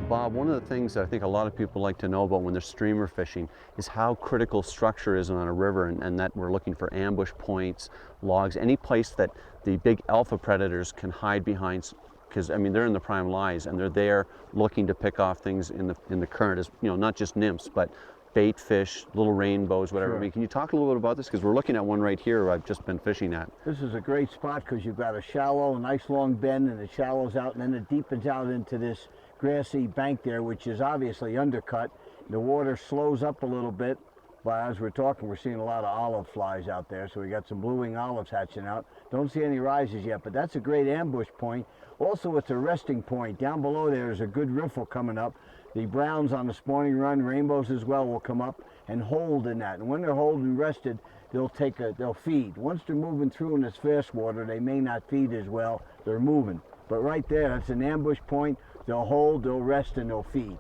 Bob, one of the things that I think a lot of people like to know about when they're streamer fishing is how critical structure is on a river, and that we're looking for ambush points, logs, any place that the big alpha predators can hide behind, because I mean they're in the prime lies and they're there looking to pick off things in the current, as you know, not just nymphs but bait fish, little rainbows, whatever. Sure. I mean, can you talk a little bit about this, because we're looking at one right here I've just been fishing at. This is a great spot because you've got a shallow, nice long bend, and it shallows out and then it deepens out into this grassy bank there, which is obviously undercut. The water slows up a little bit, but as we're talking, we're seeing a lot of olive flies out there, so we got some blue-wing olives hatching out. Don't see any rises yet, but that's a great ambush point. Also, it's a resting point. Down below there is a good riffle coming up. The browns on the spawning run, rainbows as well, will come up and hold in that. And when they're holding rested, they'll feed. Once they're moving through in this fast water, they may not feed as well. They're moving. But right there, that's an ambush point. They'll hold, they'll rest, and they'll feed.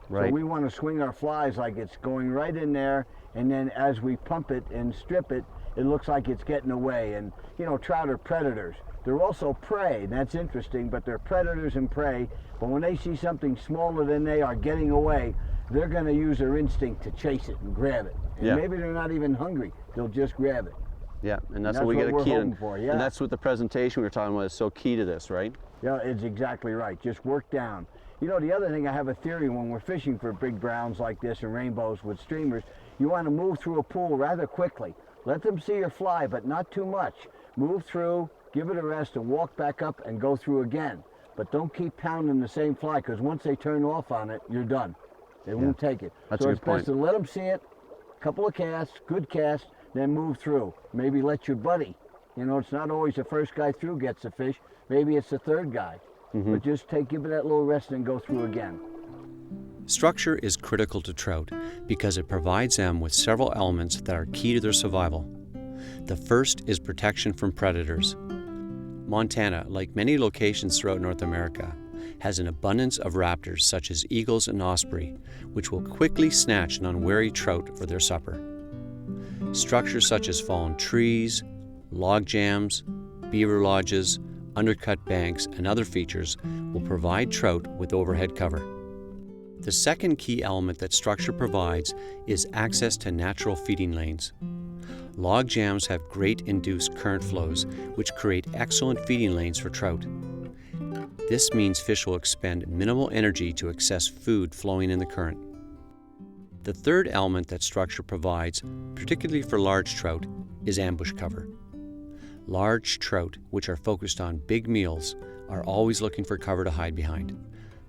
Right. So we want to swing our flies like it's going right in there, and then as we pump it and strip it, it looks like it's getting away. And you know, trout are predators. They're also prey. That's interesting, but they're predators and prey. But when they see something smaller than they are getting away, they're going to use their instinct to chase it and grab it. And maybe they're not even hungry. They'll just grab it. Yeah, and that's what we get a key in. Yeah. And that's what the presentation we were talking about is so key to this, right? Yeah, it's exactly right. Just work down. You know, the other thing, I have a theory when we're fishing for big browns like this and rainbows with streamers, you want to move through a pool rather quickly. Let them see your fly, but not too much. Move through, give it a rest, and walk back up and go through again. But don't keep pounding the same fly, because once they turn off on it, you're done. They won't take it. That's so a it's good point. best to let them see it, a couple of casts, good casts, then move through. Maybe let your buddy. You know, it's not always the first guy through gets the fish. Maybe it's the third guy. But just give it that little rest and go through again. Structure is critical to trout because it provides them with several elements that are key to their survival. The first is protection from predators. Montana, like many locations throughout North America, has an abundance of raptors such as eagles and osprey, which will quickly snatch an unwary trout for their supper. Structures such as fallen trees, log jams, beaver lodges, undercut banks, and other features will provide trout with overhead cover. The second key element that structure provides is access to natural feeding lanes. Log jams have great induced current flows, which create excellent feeding lanes for trout. This means fish will expend minimal energy to access food flowing in the current. The third element that structure provides, particularly for large trout, is ambush cover. Large trout, which are focused on big meals, are always looking for cover to hide behind,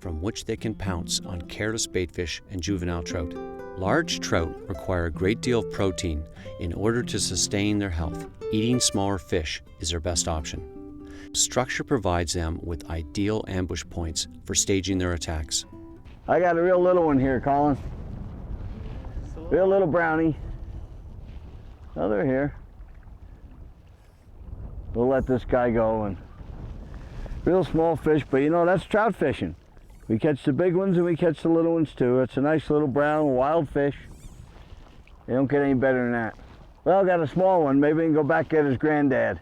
from which they can pounce on careless baitfish and juvenile trout. Large trout require a great deal of protein in order to sustain their health. Eating smaller fish is their best option. Structure provides them with ideal ambush points for staging their attacks. I got a real little one here, Colin. Real little brownie. Oh, they're here. We'll let this guy go. And real small fish, but you know, that's trout fishing. We catch the big ones and we catch the little ones too. It's a nice little brown wild fish. They don't get any better than that. Well, got a small one. Maybe we can go back get his granddad.